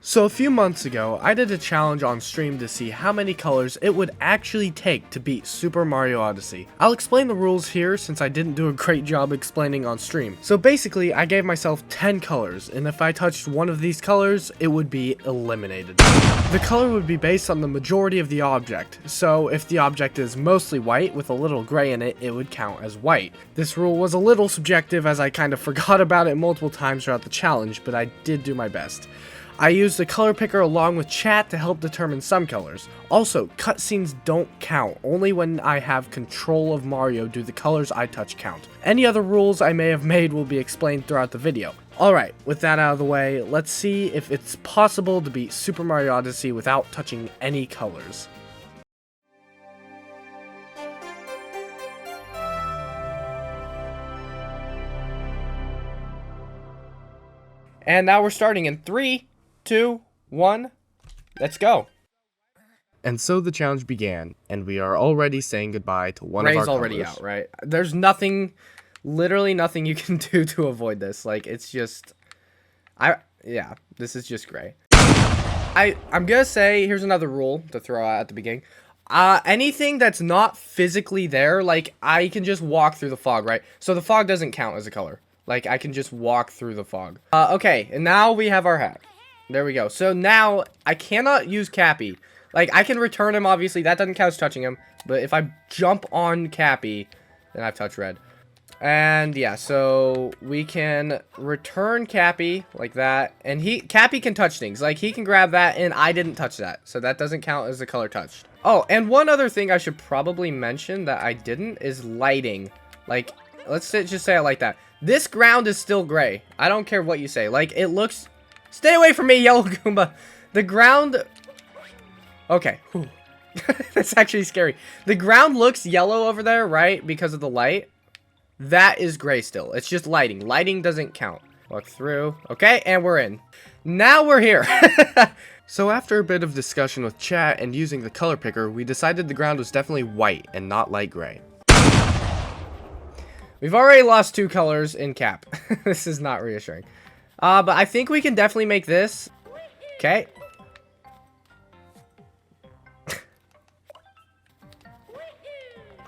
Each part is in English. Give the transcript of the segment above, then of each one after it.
So a few months ago, I did a challenge on stream to see how many colors it would actually take to beat Super Mario Odyssey. I'll explain the rules here since I didn't do a great job explaining on stream. So basically, I gave myself 10 colors, and if I touched one of these colors, it would be eliminated. The color would be based on the majority of the object, so if the object is mostly white with a little gray in it, it would count as white. This rule was a little subjective as I kind of forgot about it multiple times throughout the challenge, but I did do my best. I used the color picker along with chat to help determine some colors. Also, cutscenes don't count. Only when I have control of Mario do the colors I touch count. Any other rules I may have made will be explained throughout the video. Alright, with that out of the way, let's see if it's possible to beat Super Mario Odyssey without touching any colors. And now we're starting in 3, 2, 1, let's go. And so the challenge began, and we are already saying goodbye to one of our colors. Already out, right? There's nothing, literally nothing you can do to avoid this. Like, it's just, yeah, this is just gray. I'm gonna say, here's another rule to throw out at the beginning. Anything that's not physically there, like, I can just walk through the fog, right? So the fog doesn't count as a color. Like, I can just walk through the fog. Okay, and now we have our hat. There we go. So now, I cannot use Cappy. Like, I can return him, obviously. That doesn't count as touching him. But if I jump on Cappy, then I've touched red. And, yeah, so we can return Cappy, like that. And Cappy can touch things. Like, he can grab that, and I didn't touch that. So that doesn't count as a color touched. Oh, and one other thing I should probably mention that I didn't is lighting. Like, let's just say it like that. This ground is still gray. I don't care what you say. Like, it looks... Stay away from me, Yellow Goomba. The ground... Okay. That's actually scary. The ground looks yellow over there, right? Because of the light. That is gray still. It's just lighting. Lighting doesn't count. Walk through. Okay, and we're in. Now we're here. So after a bit of discussion with chat and using the color picker, we decided the ground was definitely white and not light gray. We've already lost 2 colors in Cap. This is not reassuring. But I think we can definitely make this. Okay.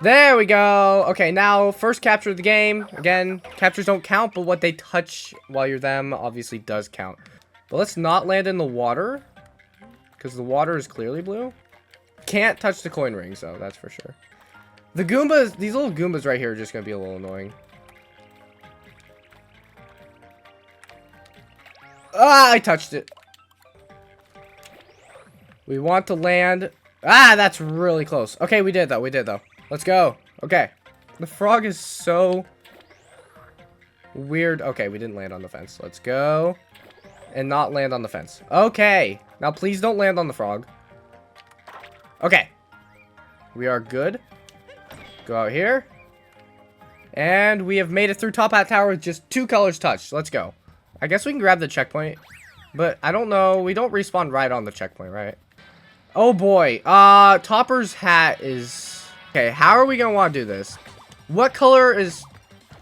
There we go. Okay, now first capture of the game. Again, captures don't count, but what they touch while you're them obviously does count. But let's not land in the water, because the water is clearly blue. Can't touch the coin rings, though, that's for sure. The Goombas, these little Goombas right here are just going to be a little annoying. Ah, I touched it. We want to land. Ah, that's really close. Okay, we did, though. We did, though. Let's go. Okay. The frog is so weird. Okay, we didn't land on the fence. Let's go. And not land on the fence. Okay. Now, please don't land on the frog. Okay. We are good. Go out here. And we have made it through Top Hat Tower with just 2 colors touched. Let's go. I guess we can grab the checkpoint. But I don't know. We don't respawn right on the checkpoint, right? Oh boy. Topper's hat is... Okay, how are we going to want to do this? What color is...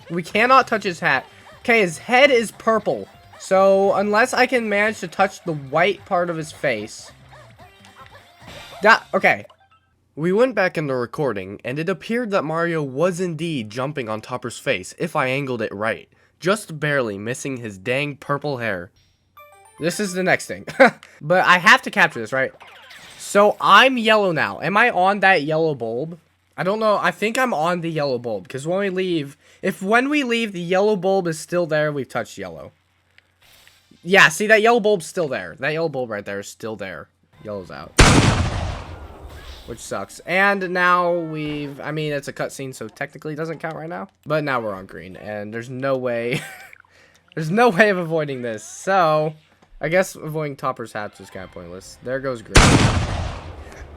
We cannot touch his hat. Okay, his head is purple. So, unless I can manage to touch the white part of his face... Okay. We went back in the recording, and it appeared that Mario was indeed jumping on Topper's face if I angled it right. Just barely missing his dang purple hair. This is the next thing. But I have to capture this, right? So I'm yellow now. Am I on that yellow bulb? I don't know. I think I'm on the yellow bulb. Because when we leave... when we leave, the yellow bulb is still there, we've touched yellow. Yeah, see, that yellow bulb's still there. That yellow bulb right there is still there. Yellow's out. Which sucks. And now we've... I mean, it's a cutscene, so technically it doesn't count right now. But now we're on green, and there's no way... there's no way of avoiding this. So, I guess avoiding Topper's hats is kind of pointless. There goes green.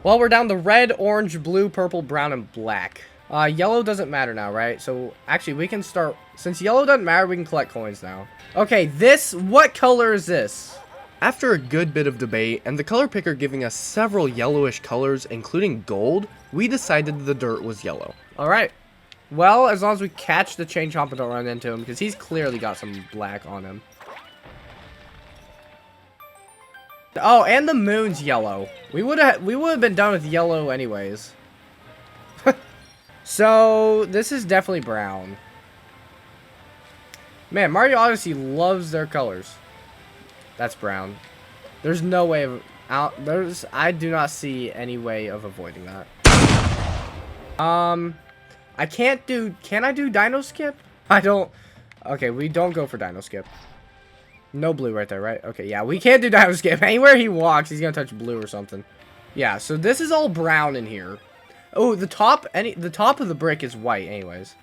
Well, we're down to red, orange, blue, purple, brown, and black. Yellow doesn't matter now, right? So, actually, we can start... Since yellow doesn't matter, we can collect coins now. Okay, this... What color is this? After a good bit of debate, and the color picker giving us several yellowish colors, including gold, we decided the dirt was yellow. Alright. Well, as long as we catch the chain chomp and don't run into him, because he's clearly got some black on him. Oh, and the moon's yellow. We would have been done with yellow anyways. So, this is definitely brown. Man, Mario Odyssey loves their colors. That's brown. There's no way of I do not see any way of avoiding that. I can't do, can I do Dino Skip? I don't. Okay, we don't go for Dino Skip. No blue right there, right? Okay, yeah, we can't do Dino Skip. Anywhere he walks, he's gonna touch blue or something. Yeah, so this is all brown in here. Oh, the top of the brick is white anyways.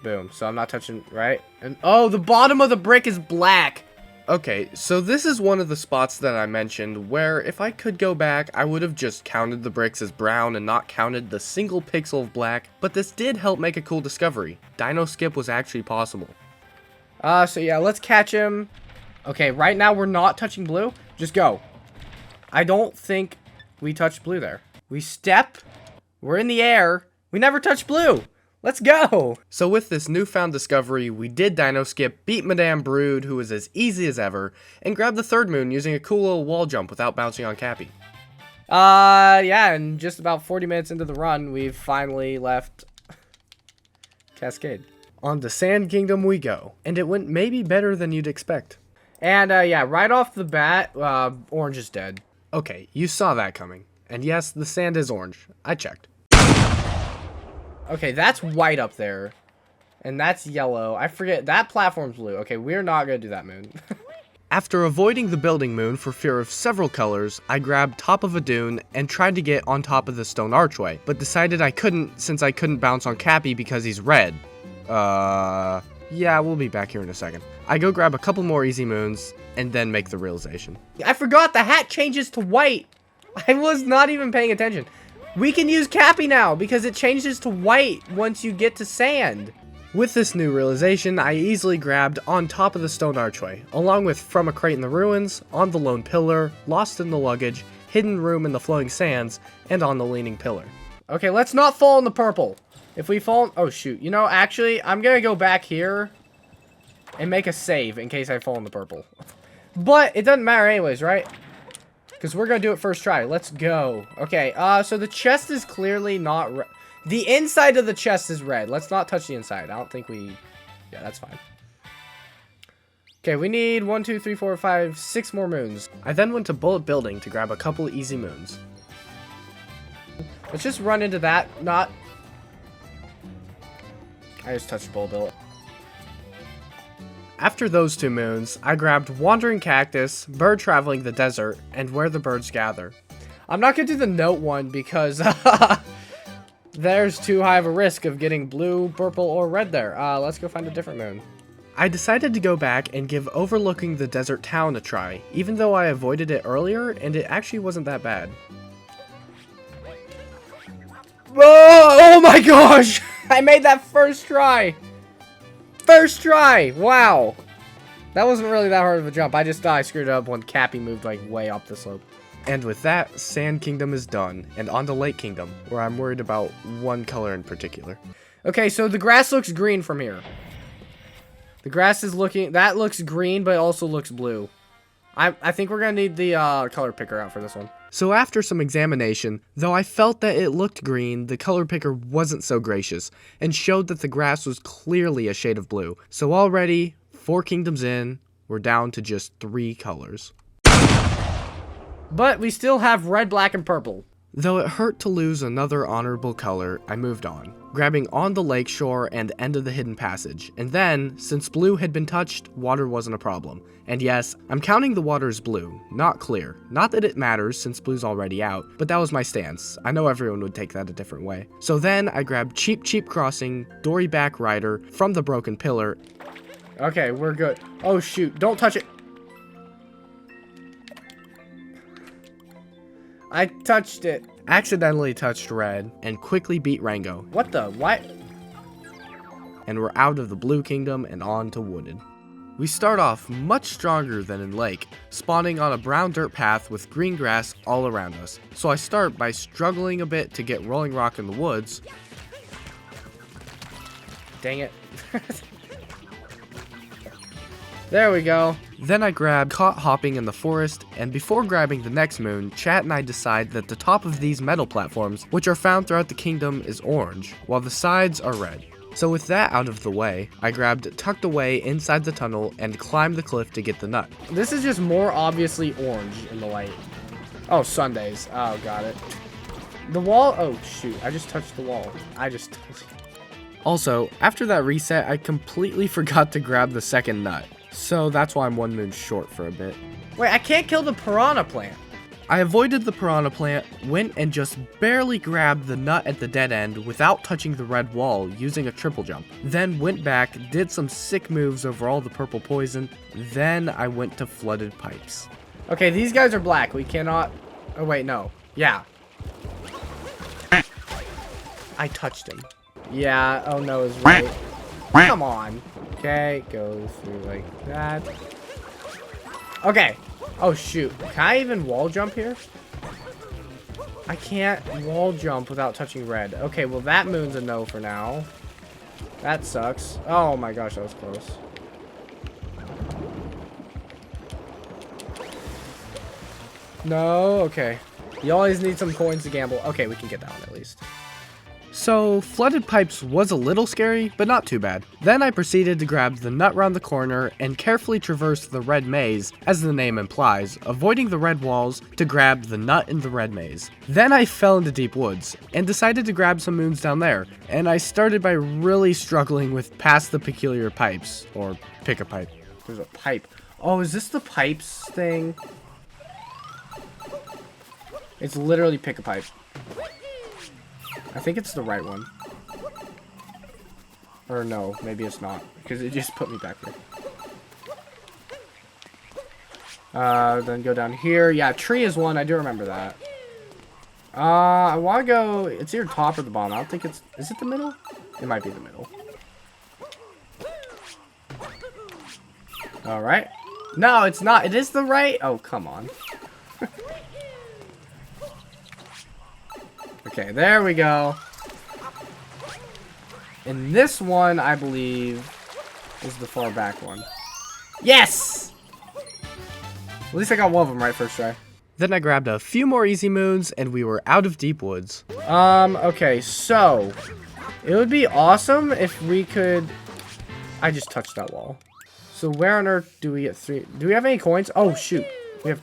Boom. So I'm not touching, right? And oh, the bottom of the brick is black. Okay, so this is one of the spots that I mentioned where if I could go back, I would have just counted the bricks as brown and not counted the single pixel of black, but this did help make a cool discovery. Dino Skip was actually possible. So yeah, let's catch him. Okay, right now we're not touching blue. Just go. I don't think we touched blue there. We step. We're in the air. We never touched blue. Let's go! So with this newfound discovery, we did Dino Skip, beat Madame Brood, who was as easy as ever, and grabbed the third moon using a cool little wall jump without bouncing on Cappy. Yeah, and just about 40 minutes into the run, we've finally left Cascade. On to Sand Kingdom we go, and it went maybe better than you'd expect. And, yeah, right off the bat, orange is dead. Okay, you saw that coming. And yes, the sand is orange. I checked. Okay, that's white up there. And that's yellow. I forget. That platform's blue. Okay, we're not going to do that moon. After avoiding the building moon for fear of several colors, I grabbed top of a dune and tried to get on top of the stone archway, but decided I couldn't since I couldn't bounce on Cappy because he's red. Yeah, we'll be back here in a second. I go grab a couple more easy moons and then make the realization. I forgot the hat changes to white. I was not even paying attention. We can use Cappy now, because it changes to white once you get to sand. With this new realization, I easily grabbed on top of the stone archway, along with From a Crate in the Ruins, On the Lone Pillar, Lost in the Luggage, Hidden Room in the Flowing Sands, and On the Leaning Pillar. Okay, let's not fall in the purple. If we fall, oh shoot, you know, actually, I'm gonna go back here and make a save in case I fall in the purple. But it doesn't matter anyways, right? Because we're going to do it first try. Let's go. Okay, so the chest is clearly not red. The inside of the chest is red. Let's not touch the inside. I don't think we... Yeah, that's fine. Okay, we need 1, 2, 3, 4, 5, 6 more moons. I then went to Bullet Building to grab a couple easy moons. Let's just run into that. Not... I just touched Bullet Building. After those 2 moons, I grabbed Wandering Cactus, Bird Traveling the Desert, and Where the Birds Gather. I'm not going to do the note one because there's too high of a risk of getting blue, purple, or red there. Let's go find a different moon. I decided to go back and give Overlooking the Desert Town a try, even though I avoided it earlier, and it actually wasn't that bad. Oh my gosh! I made that first try! First try! Wow! That wasn't really that hard of a jump. I just thought I screwed it up when Cappy moved like way up the slope. And with that, Sand Kingdom is done, and on to Lake Kingdom, where I'm worried about one color in particular. Okay, so the grass looks green from here. The grass is looking, that looks green, but it also looks blue. I think we're gonna need the color picker out for this one. So after some examination, though I felt that it looked green, the color picker wasn't so gracious, and showed that the grass was clearly a shade of blue. So already, 4 kingdoms in, we're down to just 3 colors. But we still have red, black, and purple. Though it hurt to lose another honorable color, I moved on, grabbing On the Lakeshore and End of the Hidden Passage, and then, since blue had been touched, water wasn't a problem. And yes, I'm counting the water as blue, not clear. Not that it matters since blue's already out, but that was my stance. I know everyone would take that a different way. So then, I grabbed Cheap Cheap Crossing, Dory Back Rider, From the Broken Pillar. Okay, we're good. Oh shoot, don't touch it! I touched it. Accidentally touched red, and quickly beat Rango. What the? What? And we're out of the Blue Kingdom and on to Wooded. We start off much stronger than in Lake, spawning on a brown dirt path with green grass all around us. So I start by struggling a bit to get Rolling Rock in the woods. Dang it. There we go. Then I grabbed Caught Hopping in the Forest, and before grabbing the next moon, Chat and I decide that the top of these metal platforms, which are found throughout the kingdom, is orange, while the sides are red. So with that out of the way, I grabbed Tucked Away inside the tunnel and climbed the cliff to get the nut. This is just more obviously orange in the light. Oh, Sundays. Oh, got it. The wall? Oh, shoot. I just touched the wall. Also, after that reset, I completely forgot to grab the second nut. So that's why I'm 1 moon short for a bit. Wait, I can't kill the piranha plant. I avoided the piranha plant, went and just barely grabbed the nut at the dead end without touching the red wall using a triple jump. Then went back, did some sick moves over all the purple poison. Then I went to flooded pipes. Okay, these guys are black. We cannot... Oh, wait, no. Yeah. I touched him. Yeah, oh no is right. Come on. Okay, go through like that. Okay. Oh shoot. Can I even wall jump here? I can't wall jump without touching red. Okay, well that moon's a no for now. That sucks. Oh my gosh, that was close. No, okay. You always need some coins to gamble. Okay, we can get that one at least. So, flooded pipes was a little scary, but not too bad. Then I proceeded to grab the nut round the corner and carefully traverse the red maze, as the name implies, avoiding the red walls to grab the nut in the red maze. Then I fell into deep woods, and decided to grab some moons down there, and I started by really struggling with past the peculiar pipes, or pick a pipe. There's a pipe. Oh, is this the pipes thing? It's literally pick a pipe. I think it's the right one. Or no, maybe it's not. Because it just put me back here. Then go down here. Yeah, tree is one. I do remember that. I want to go... It's either top or the bottom. I don't think it's... Is it the middle? It might be the middle. Alright. No, it's not. It is the right? Oh, come on. Okay, there we go. And this one, I believe, is the far back one. Yes! At least I got one of them right first try. Then I grabbed a few more easy moons, and we were out of deep woods. Okay, so... It would be awesome if we could... I just touched that wall. So where on earth do we get 3... Do we have any coins? Oh, shoot. We have...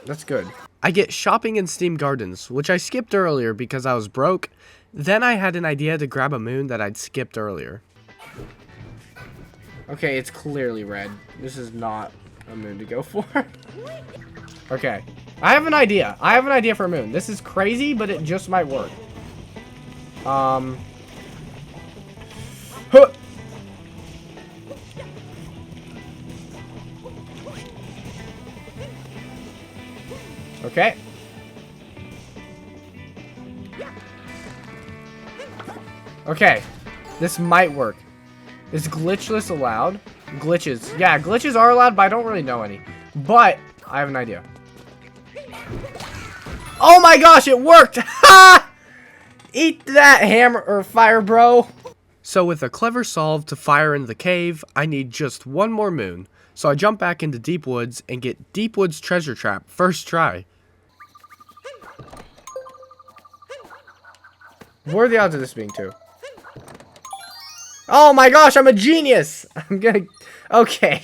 That's good. I get shopping in Steam Gardens, which I skipped earlier because I was broke. Then I had an idea to grab a moon that I'd skipped earlier. Okay, it's clearly red. This is not a moon to go for. Okay. I have an idea. I have an idea for a moon. This is crazy, but it just might work. Huh. Okay. Okay. This might work. Is glitchless allowed? Glitches. Yeah, glitches are allowed, but I don't really know any. But I have an idea. Oh my gosh, it worked! Ha! Eat that hammer or fire, bro. So with a clever solve to fire in the cave, I need just one more moon. So I jump back into Deep Woods and get Deep Woods Treasure Trap first try. What are the odds of this being 2? Oh my gosh, I'm a genius! I'm gonna... Okay,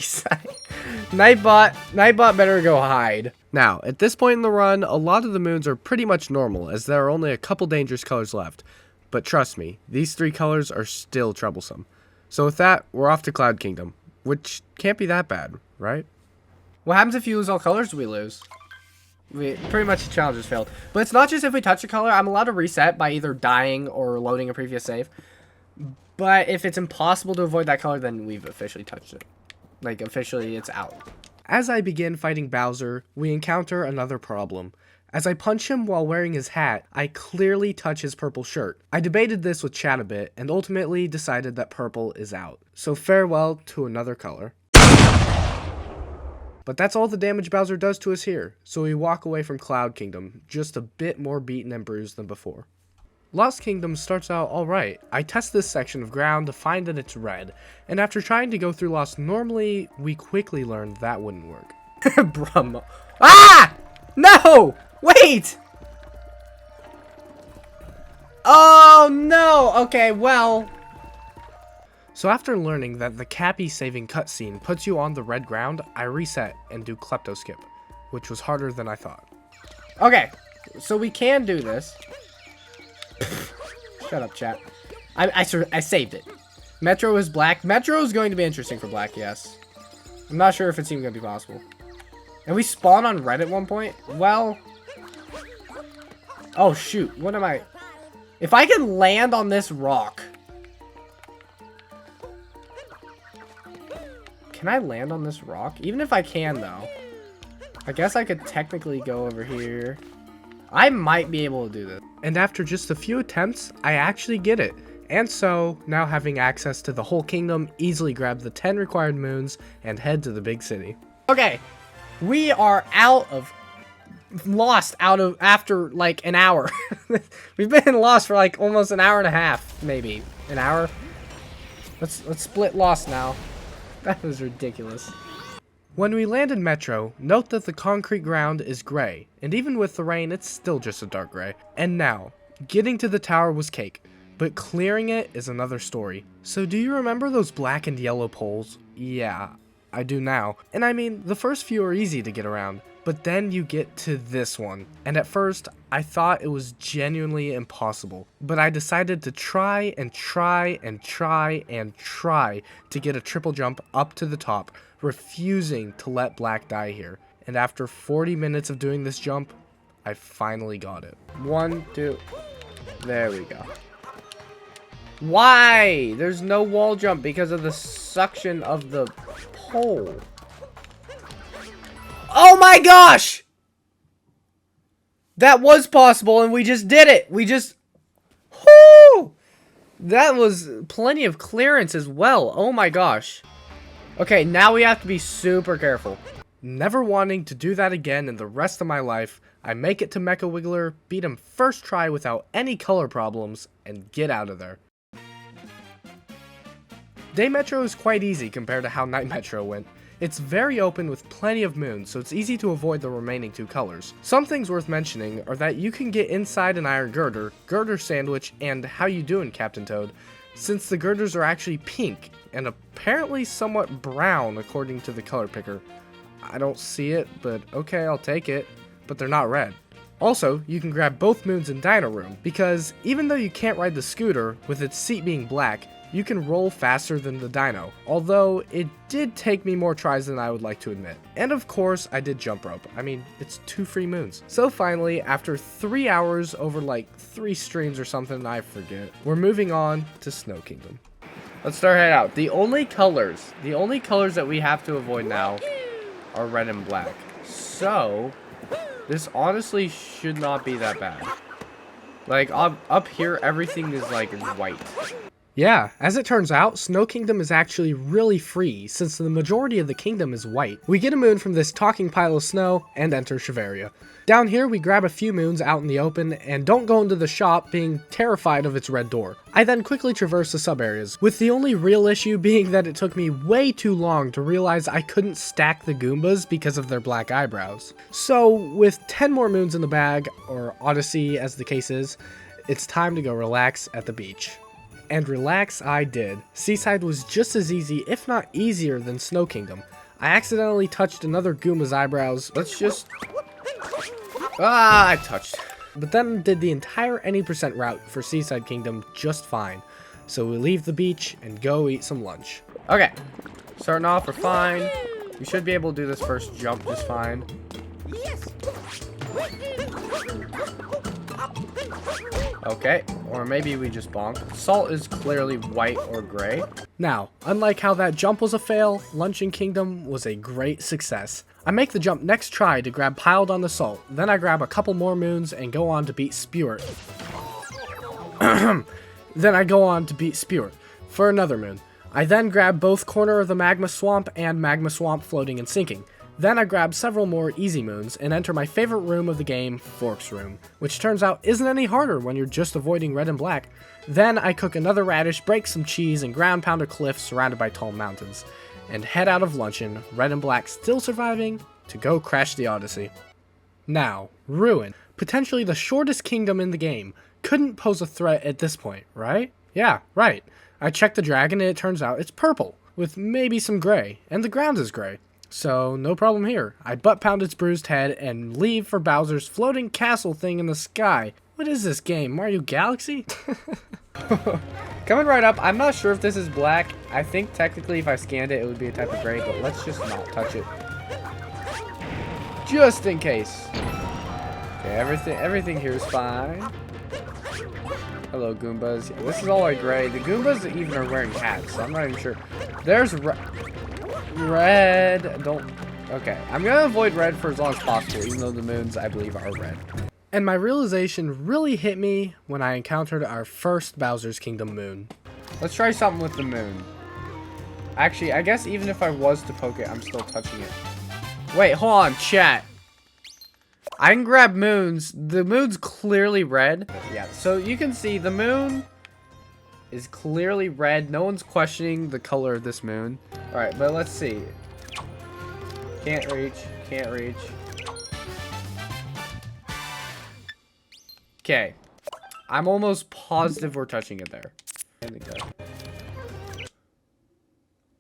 Nightbot better go hide. Now, at this point in the run, a lot of the moons are pretty much normal, as there are only a couple dangerous colors left. But trust me, these 3 colors are still troublesome. So with that, we're off to Cloud Kingdom, which can't be that bad, right? What happens if you lose all colors? We lose. Pretty much the challenge has failed. But it's not just if we touch a color. I'm allowed to reset by either dying or loading a previous save. But if it's impossible to avoid that color, then we've officially touched it. Like, officially, it's out. As I begin fighting Bowser, we encounter another problem. As I punch him while wearing his hat, I clearly touch his purple shirt. I debated this with Chat a bit, and ultimately decided that purple is out. So farewell to another color. But that's all the damage Bowser does to us here, so we walk away from Cloud Kingdom, just a bit more beaten and bruised than before. Lost Kingdom starts out alright. I test this section of ground to find that it's red, and after trying to go through Lost normally, we quickly learned that wouldn't work. Bruh. Ah! No! Wait! Oh no! Okay, well. So after learning that the Cappy saving cutscene puts you on the red ground, I reset and do Klepto Skip, which was harder than I thought. Okay, so we can do this. Shut up, chat. I saved it. Metro is black. Metro is going to be interesting for black, yes. I'm not sure if it's even going to be possible. And we spawn on red at one point? Well. Oh, shoot. What am I? If I can land on this rock. Can I land on this rock? Even if I can, though. I guess I could technically go over here. I might be able to do this. And after just a few attempts, I actually get it. And so, now having access to the whole kingdom, easily grab the 10 required moons and head to the big city. Okay, we are lost after like an hour. We've been lost for like almost an hour and a half, maybe. An hour? Let's split lost now. That was ridiculous. When we land in Metro, note that the concrete ground is gray, and even with the rain, it's still just a dark gray. And now, getting to the tower was cake, but clearing it is another story. So do you remember those black and yellow poles? Yeah, I do now. And I mean, the first few are easy to get around, but then you get to this one. And at first, I thought it was genuinely impossible, but I decided to try and try and try and try to get a triple jump up to the top, refusing to let black die here. And after 40 minutes of doing this jump, I finally got it. 1, 2, there we go. Why? There's no wall jump because of the suction of the pole. Oh my gosh! That was possible and we just did it. Whoo! That was plenty of clearance as well. Oh my gosh. Okay, now we have to be super careful. Never wanting to do that again in the rest of my life, I make it to Mecha Wiggler, beat him first try without any color problems, and get out of there. Day Metro is quite easy compared to how Night Metro went. It's very open with plenty of moons, so it's easy to avoid the remaining 2 colors. Some things worth mentioning are that you can get inside an iron girder, girder sandwich, and how you doing, Captain Toad, since the girders are actually pink, and apparently somewhat brown according to the color picker. I don't see it, but okay, I'll take it, but they're not red. Also, you can grab both moons in Dino Room, because even though you can't ride the scooter, with its seat being black, you can roll faster than the Dino, although it did take me more tries than I would like to admit. And of course, I did jump rope. I mean, it's 2 free moons. So finally, after 3 hours over like 3 streams or something, I forget, we're moving on to Snow Kingdom. Let's start heading out. The only colors that we have to avoid now are red and black. So, this honestly should not be that bad. Like, up here, everything is like white. Yeah, as it turns out, Snow Kingdom is actually really free, since the majority of the kingdom is white. We get a moon from this talking pile of snow, and enter Shiveria. Down here, we grab a few moons out in the open, and don't go into the shop, being terrified of its red door. I then quickly traverse the sub-areas, with the only real issue being that it took me way too long to realize I couldn't stack the Goombas because of their black eyebrows. So, with 10 more moons in the bag, or Odyssey as the case is, it's time to go relax at the beach. And relax I did. Seaside was just as easy, if not easier, than Snow Kingdom. I accidentally touched another Goomba's eyebrows. Let's just... I touched. But then did the entire any percent route for Seaside Kingdom just fine. So we leave the beach and go eat some lunch. Okay, starting off, we're fine. We should be able to do this first jump just fine. Okay, or maybe we just bonk. Salt is clearly white or gray. Now, unlike how that jump was a fail, Luncheon Kingdom was a great success. I make the jump next try to grab piled on the salt, then I grab a couple more moons and go on to beat Spewart. For another moon. I then grab both corner of the magma swamp and magma swamp floating and sinking. Then I grab several more easy moons and enter my favorite room of the game, Forks Room, which turns out isn't any harder when you're just avoiding red and black. Then I cook another radish, break some cheese, and ground pound a cliff surrounded by tall mountains, and head out of Luncheon, red and black still surviving, to go crash the Odyssey. Now, Ruin, potentially the shortest kingdom in the game, couldn't pose a threat at this point, right? Yeah, right. I checked the dragon and it turns out it's purple, with maybe some gray, and the ground is gray. So, no problem here. I butt pound its bruised head and leave for Bowser's floating castle thing in the sky. What is this game, Mario Galaxy? Coming right up, I'm not sure if this is black. I think technically if I scanned it, it would be a type of gray, but let's just not touch it. Just in case. Okay, everything here is fine. Hello, Goombas. Yeah, this is all like gray. The Goombas even are wearing hats, so I'm not even sure. There's red. Don't. Okay, I'm gonna avoid red for as long as possible, even though the moons, I believe, are red. And my realization really hit me when I encountered our first Bowser's Kingdom moon. Let's try something with the moon. Actually, I guess even if I was to poke it, I'm still touching it. Wait, hold on, chat. I can grab moons. The moon's clearly red. Yeah, so you can see the moon is clearly red. No one's questioning the color of this moon. All right, but let's see. Can't reach. Can't reach. Okay. I'm almost positive we're touching it there.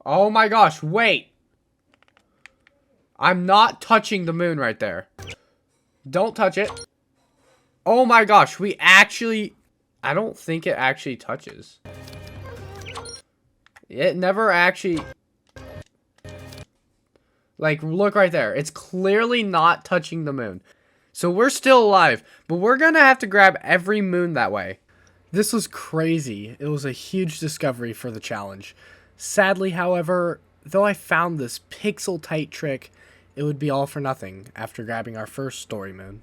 Oh my gosh, wait. I'm not touching the moon right there. Don't touch it. Oh my gosh, we actually... I don't think it actually touches. It never actually... Like, look right there. It's clearly not touching the moon. So we're still alive, but we're gonna have to grab every moon that way. This was crazy. It was a huge discovery for the challenge. Sadly, however, though I found this pixel-tight trick, it would be all for nothing after grabbing our first story moon.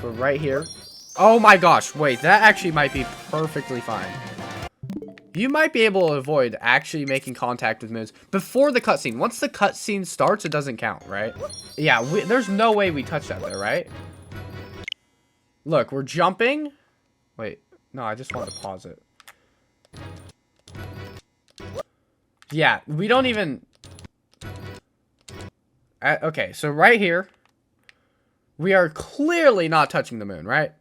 So right here. Oh my gosh, wait, that actually might be perfectly fine. You might be able to avoid actually making contact with moons before the cutscene. Once the cutscene starts, it doesn't count, right? Yeah, there's no way we touch that there, right? Look, we're jumping. Wait, no, I just want to pause it. Yeah, we don't even... okay, so right here, we are clearly not touching the moon, right?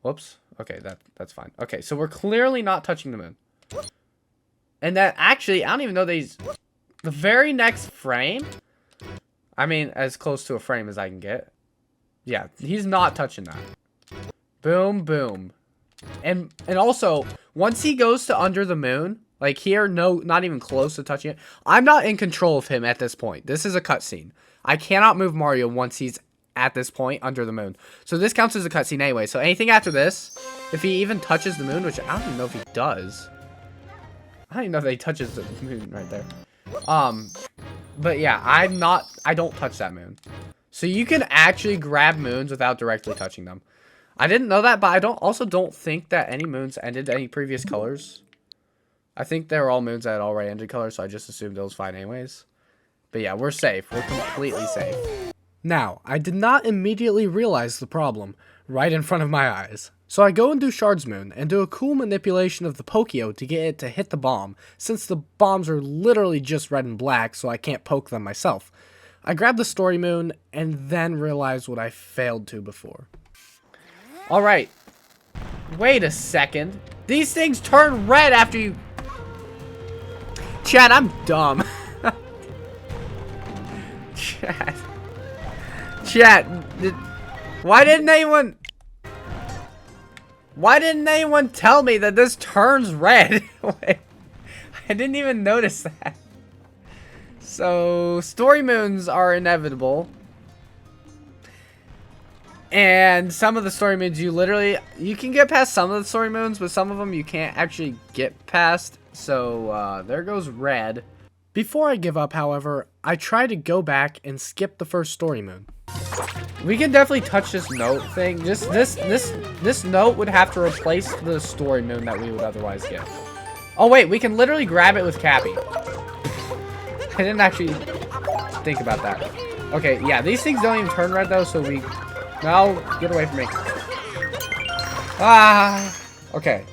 Whoops. Okay, that's fine. Okay, so we're clearly not touching the moon. And that actually, I don't even know these... The very next frame... I mean, as close to a frame as I can get. Yeah, he's not touching that. Boom, boom. And also, once he goes to under the moon... Like here, no, not even close to touching it. I'm not in control of him at this point. This is a cutscene. I cannot move Mario once he's at this point under the moon. So this counts as a cutscene anyway. So anything after this, if he even touches the moon, which I don't even know if he does. I don't even know if he touches the moon right there. But yeah, I don't touch that moon. So you can actually grab moons without directly touching them. I didn't know that, but I also don't think that any moons ended any previous colors. I think they were all moons that had already ended color, so I just assumed it was fine anyways. But yeah, we're safe. We're completely safe. Now, I did not immediately realize the problem right in front of my eyes. So I go and do Shard's Moon and do a cool manipulation of the Pokio to get it to hit the bomb, since the bombs are literally just red and black, so I can't poke them myself. I grab the Story Moon and then realize what I failed to before. Alright. Wait a second. These things turn red after you... Chat, I'm dumb. Chat, why didn't anyone tell me that this turns red? Wait, I didn't even notice that. So, story moons are inevitable. And some of the story moons you can get past some of the story moons, but some of them you can't actually get past. So, there goes red. Before I give up, however, I try to go back and skip the first story moon. We can definitely touch this note thing. This note would have to replace the story moon that we would otherwise get. Oh wait, we can literally grab it with Cappy. I didn't actually think about that. Okay, yeah, these things don't even turn red though, so we... No, get away from me. Ah! Okay.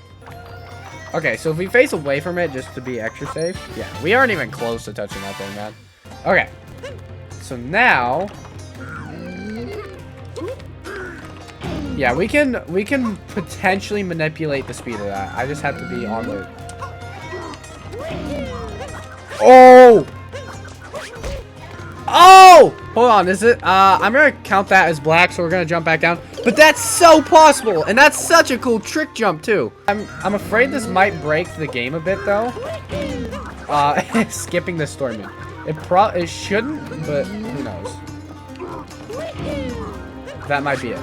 Okay, so if we face away from it just to be extra safe... Yeah, we aren't even close to touching that thing, man. Okay. So now... Yeah, we can potentially manipulate the speed of that. I just have to be on the... Oh! Oh! Hold on, is it? I'm gonna count that as black, so we're gonna jump back down. But that's so possible, and that's such a cool trick jump too. I'm afraid this might break the game a bit though. Skipping the story mode. It shouldn't, but who knows? That might be it.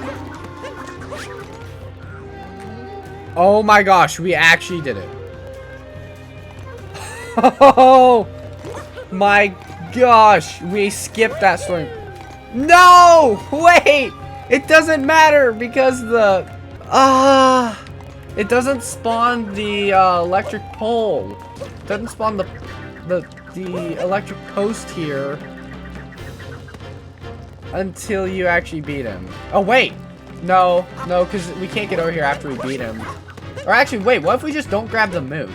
Oh my gosh, we actually did it. Oh my gosh, we skipped that story. No! Wait! It doesn't matter because the... it doesn't spawn the electric pole. It doesn't spawn the electric post here until you actually beat him. Oh, wait! No, because we can't get over here after we beat him. Or actually, wait, what if we just don't grab the moon?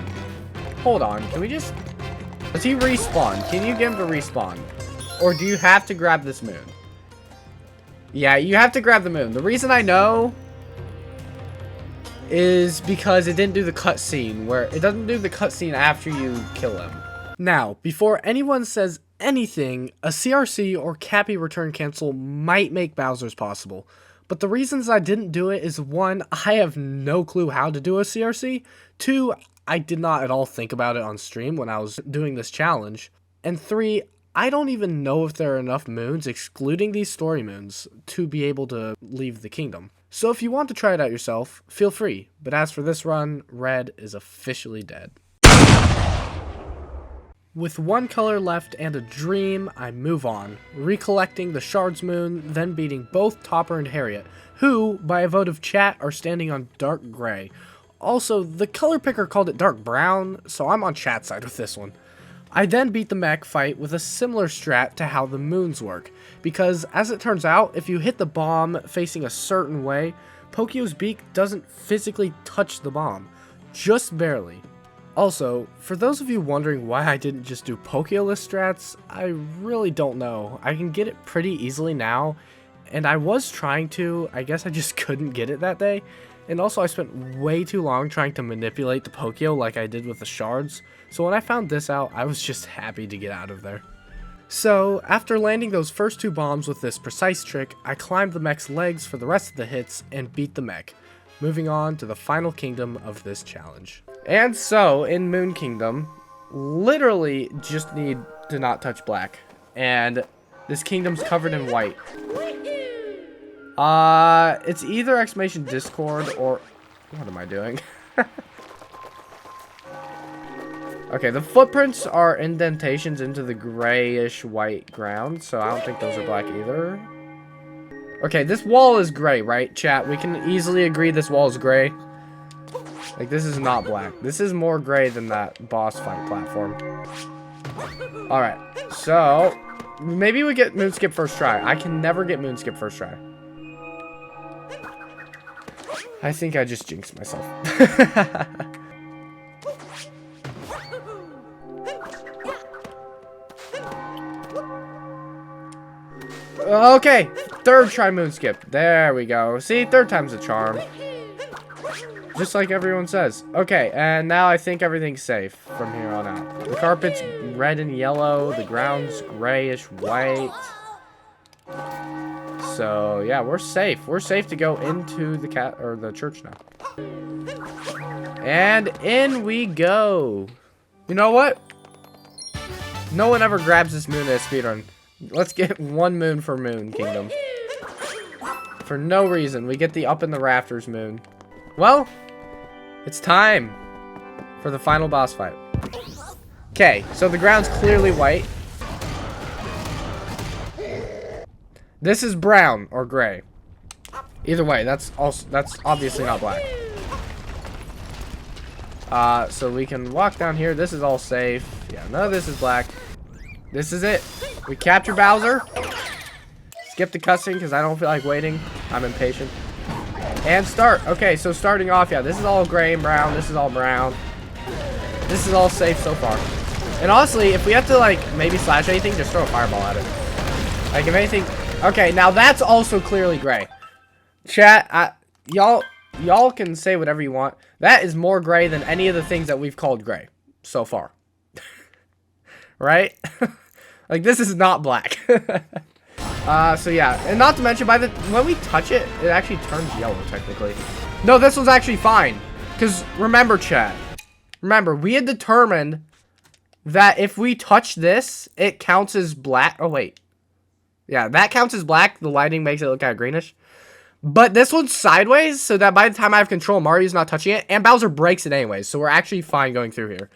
Hold on, can we just... Does he respawn? Can you get him to respawn? Or do you have to grab this moon? Yeah, you have to grab the moon. The reason I know is because it didn't do the cutscene, where it doesn't do the cutscene after you kill him. Now, before anyone says anything, a CRC or Cappy return cancel might make Bowser's possible. But the reasons I didn't do it is 1, I have no clue how to do a CRC. 2, I did not at all think about it on stream when I was doing this challenge. And 3, I don't even know if there are enough moons, excluding these story moons, to be able to leave the kingdom. So if you want to try it out yourself, feel free. But as for this run, red is officially dead. With 1 color left and a dream, I move on, recollecting the Shards Moon, then beating both Topper and Harriet, who, by a vote of chat, are standing on dark gray. Also, the color picker called it dark brown, so I'm on chat side with this one. I then beat the mech fight with a similar strat to how the moons work, because as it turns out, if you hit the bomb facing a certain way, Pokio's beak doesn't physically touch the bomb, just barely. Also, for those of you wondering why I didn't just do Pokeolist strats, I really don't know. I can get it pretty easily now, and I was trying to, I guess I just couldn't get it that day. And also I spent way too long trying to manipulate the Pokeo like I did with the shards, so when I found this out, I was just happy to get out of there. So, after landing those first 2 bombs with this precise trick, I climbed the mech's legs for the rest of the hits and beat the mech, moving on to the final kingdom of this challenge. And so, in Moon Kingdom, literally just need to not touch black. And this kingdom's covered in white. It's either exclamation Discord or... What am I doing? Okay, the footprints are indentations into the grayish white ground, so I don't think those are black either. Okay, this wall is gray, right, chat? We can easily agree this wall is gray. Like, this is not black. This is more gray than that boss fight platform. Alright, so... Maybe we get Moonskip first try. I can never get Moonskip first try. I think I just jinxed myself. Okay, 3rd try Moonskip. There we go. See, 3rd time's a charm. Just like everyone says. Okay, and now I think everything's safe from here on out. The carpet's red and yellow. The ground's grayish white. So, yeah, we're safe. We're safe to go into the church now. And in we go. You know what? No one ever grabs this moon at a speedrun. Let's get 1 moon for Moon Kingdom. For no reason. We get the up in the rafters moon. Well, it's time for the final boss fight. Okay, so the ground's clearly white. This is brown or gray. Either way, that's obviously not black. So we can walk down here. This is all safe. Yeah, none of this is black. This is it. We capture Bowser. Skip the cussing because I don't feel like waiting. I'm impatient. And start. Okay, so starting off, yeah, this is all gray and brown. This is all brown. This is all safe so far. And honestly, if we have to, like, maybe slash anything, just throw a fireball at it. Like, if anything... Okay, now that's also clearly gray. Chat, y'all can say whatever you want. That is more gray than any of the things that we've called gray so far. Right? Like, this is not black. So yeah, and not to mention, when we touch it, it actually turns yellow, technically. No, this was actually fine. Because, remember, chat. Remember, we had determined that if we touch this, it counts as black. Oh, wait. Yeah, that counts as black. The lighting makes it look kind of greenish. But this one's sideways, so that by the time I have control, Mario's not touching it. And Bowser breaks it anyways, so we're actually fine going through here.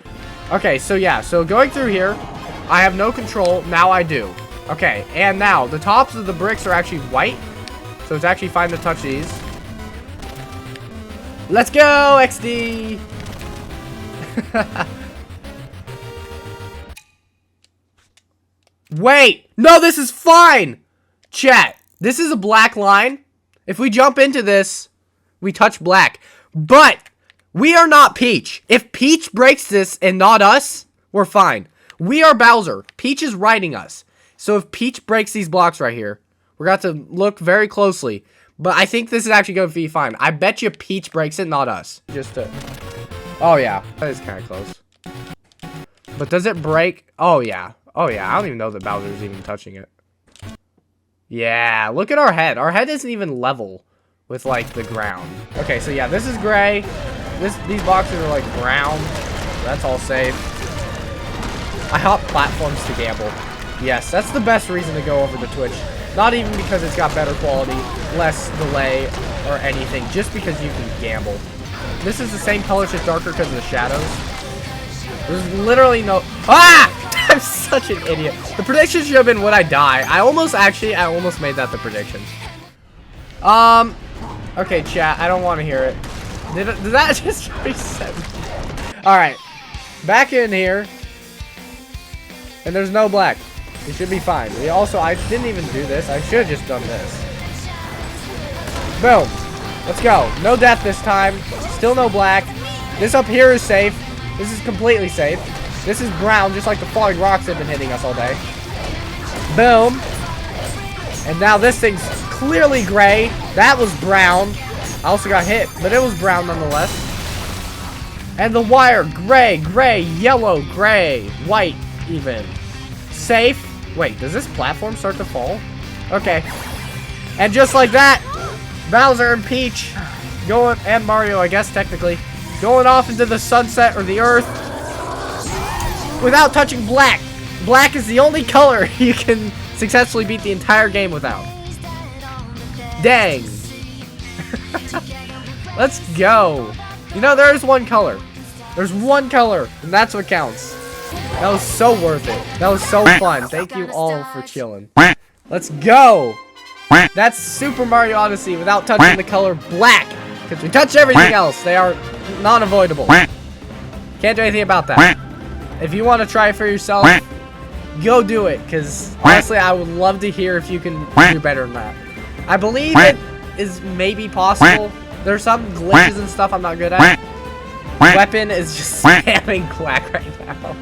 Okay, so yeah, so going through here, I have no control. Now I do. Okay, and now, the tops of the bricks are actually white. So it's actually fine to touch these. Let's go, XD! Wait! No, this is fine! Chat, this is a black line. If we jump into this, we touch black. But, we are not Peach. If Peach breaks this and not us, we're fine. We are Bowser. Peach is riding us. So if Peach breaks these blocks right here, we're going to have to look very closely. But I think this is actually going to be fine. I bet you Peach breaks it, not us. Just to... Oh, yeah. That is kind of close. But does it break? Oh, yeah. Oh, yeah. I don't even know that Bowser's even touching it. Yeah. Look at our head. Our head isn't even level with, like, the ground. Okay, so yeah. This is gray. These boxes are, like, brown. That's all safe. I hop platforms to gamble. Yes, that's the best reason to go over to Twitch. Not even because it's got better quality, less delay, or anything. Just because you can gamble. This is the same color, just darker because of the shadows. There's literally no... Ah! I'm such an idiot. The prediction should have been would I die. I almost made that the prediction. Okay, chat. I don't want to hear it. Did that just reset me? Alright. Back in here. And there's no black. We should be fine. I didn't even do this. I should have just done this. Boom. Let's go. No death this time. Still no black. This up here is safe. This is completely safe. This is brown, just like the falling rocks have been hitting us all day. Boom. And now this thing's clearly gray. That was brown. I also got hit, but it was brown nonetheless. And the wire, gray, yellow, gray, white even. Safe. Wait, does this platform start to fall? Okay. And just like that, Bowser and Peach going, and Mario, I guess, technically, going off into the sunset or the earth without touching black. Black is the only color you can successfully beat the entire game without. Dang. Let's go. You know, there is one color. There's one color, and that's what counts. That was so worth it. That was so fun. Thank you all for chilling. Let's go. That's Super Mario Odyssey without touching the color black. Because we touch everything else. They are non-avoidable. Can't do anything about that. If you want to try it for yourself, go do it. Because honestly, I would love to hear if you can do better than that. I believe it is maybe possible. There's some glitches and stuff I'm not good at. Weapon is just spamming quack right now.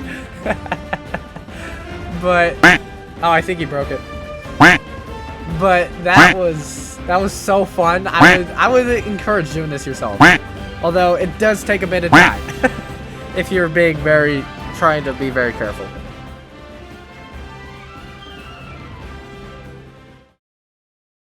But oh, I think he broke it. But that was so fun. I would encourage doing this yourself. Although it does take a bit of time if you're trying to be very careful.